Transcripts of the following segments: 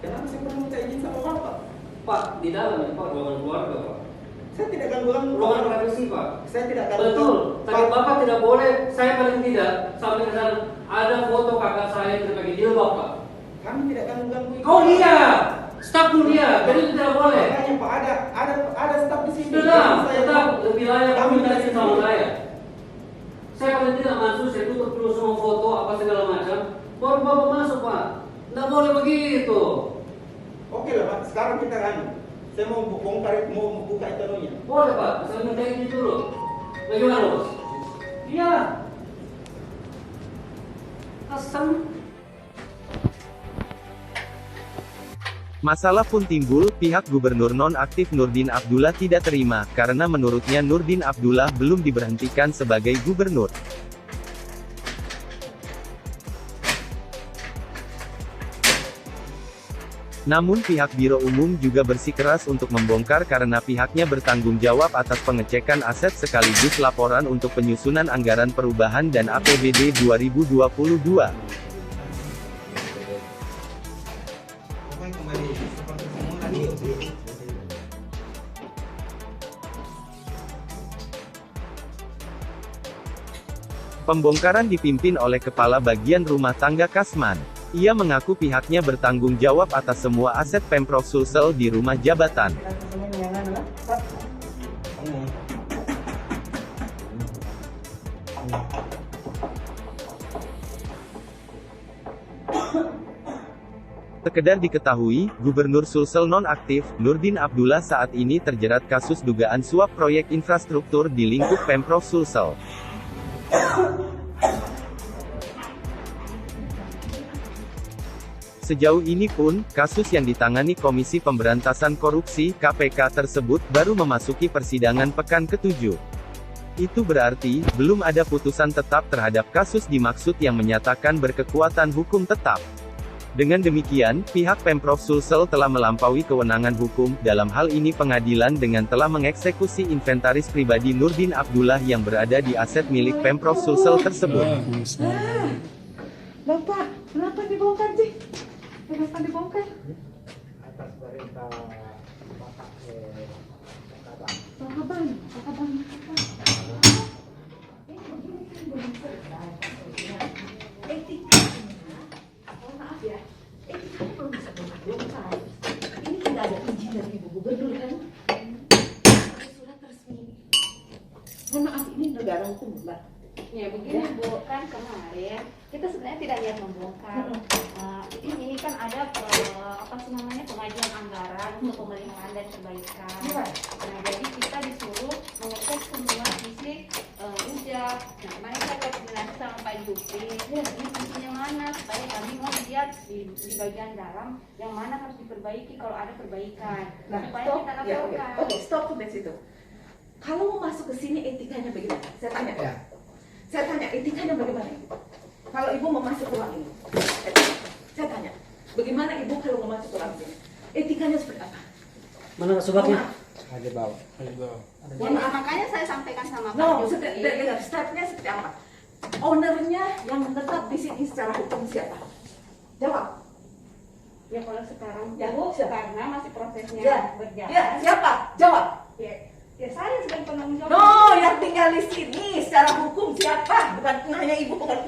Kenapa saya perlu minta izin sama Bapak? Pak, di dalam ya Pak, ruangan keluarga Pak. Saya tidak gangguan Ruangan privasi Pak. Saya tidak gangguan. Betul, tapi Bapak tidak boleh, saya paling tidak sampai ke sana ada foto kakak saya yang pakai jilbab Pak. Kami tidak ganggu-ganggu. Oh iya, staf dia, jadi itu tidak boleh. Makanya Pak, ada staf di sini. Sudah, Saya tetap lebih layak kami komunikasi tidak sama saya. Saya paling tidak masuk, saya tutup dulu semua foto apa segala macam. Baru Bapak masuk Pak. Tidak boleh begitu. Oke lah Pak, sekarang kita kan. Saya mau bongkar, mau buka itu. Boleh Pak, saya minta izin dulu. Bagaimana Bos? Iya. Asam. Masalah pun timbul, pihak Gubernur nonaktif Nurdin Abdullah tidak terima, karena menurutnya Nurdin Abdullah belum diberhentikan sebagai gubernur. Namun pihak Biro Umum juga bersikeras untuk membongkar karena pihaknya bertanggung jawab atas pengecekan aset sekaligus laporan untuk penyusunan anggaran perubahan dan APBD 2022. Pembongkaran dipimpin oleh Kepala Bagian Rumah Tangga Kasman. Ia mengaku pihaknya bertanggung jawab atas semua aset Pemprov Sulsel di rumah jabatan. Sekedar diketahui, Gubernur Sulsel nonaktif, Nurdin Abdullah saat ini terjerat kasus dugaan suap proyek infrastruktur di lingkup Pemprov Sulsel. Sejauh ini pun, kasus yang ditangani Komisi Pemberantasan Korupsi (KPK) tersebut baru memasuki persidangan pekan ke-7. Itu berarti, belum ada putusan tetap terhadap kasus dimaksud yang menyatakan berkekuatan hukum tetap. Dengan demikian, pihak Pemprov Sulsel telah melampaui kewenangan hukum, dalam hal ini pengadilan dengan telah mengeksekusi inventaris pribadi Nurdin Abdullah yang berada di aset milik Pemprov Sulsel tersebut. Bapak, kenapa dibongkar sih? Kenapa dibongkar? Atas perintah Bapak Pak Abang. Maaf ya, etikanya belum bisa bongkar. Ini tidak ada izin dari Ibu Gubernur kan? Ada surat resmi. Mohon maaf, ini negara hukum, Mbak. Ya begini Bu, kan kemarin kita sebenarnya tidak niat membongkar. Ini kan ada apa sih namanya pengajuan anggaran untuk pemeliharaan dan perbaikan. Nah jadi kita disuruh mengecek semua sisi ujak. Nah kemarin kita koordinasi sama Pak Jupri. Ini fungsinya mana supaya kami mau lihat di bagian dalam yang mana harus diperbaiki kalau ada perbaikan. Nah, Supaya stop. kita Ya, laporkan. oke, stop sampai situ. Kalau mau masuk ke sini etikanya bagaimana? Saya tanya. Ya. Saya tanya, etikanya bagaimana Ibu? Kalau Ibu mau masuk ruang ini, saya tanya, bagaimana Ibu kalau mau masuk ruang ini? Etikanya seperti apa? Mana suratnya? Ada bawah. Ya, makanya saya sampaikan sama Pak No, Jupri. dengar stepnya seperti apa? Ownernya yang menetap di sini secara hukum siapa? Jawab. Ya kalau sekarang Ya, Bu, siapa? karena masih prosesnya Ya, berjalan. ya, siapa? Jawab. Ya saya sebagai penanggung jawab. No, yang tinggal di sini secara hukum siapa? Bukan hanya Ibu, bukan.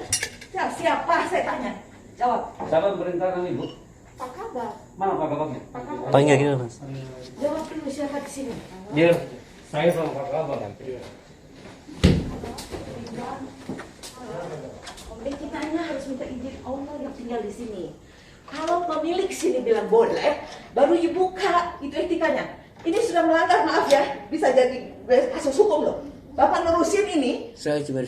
Ya, siapa saya tanya? Jawab. Siapa memerintahkan Ibu? Pak Kabar. Mana Pak Kabarnya? Pak Kabar. Tanya gitu Mas. Jawab dulu siapa di sini? Dia, saya sama Pak Kabar. Etikanya harus minta izin owner yang tinggal di sini. Kalau pemilik sini bilang boleh, baru dibuka. Itu etikanya. Ini sudah melanggar, maaf ya. Bisa jadi kasus hukum loh. Bapak nerusin ini. Saya coba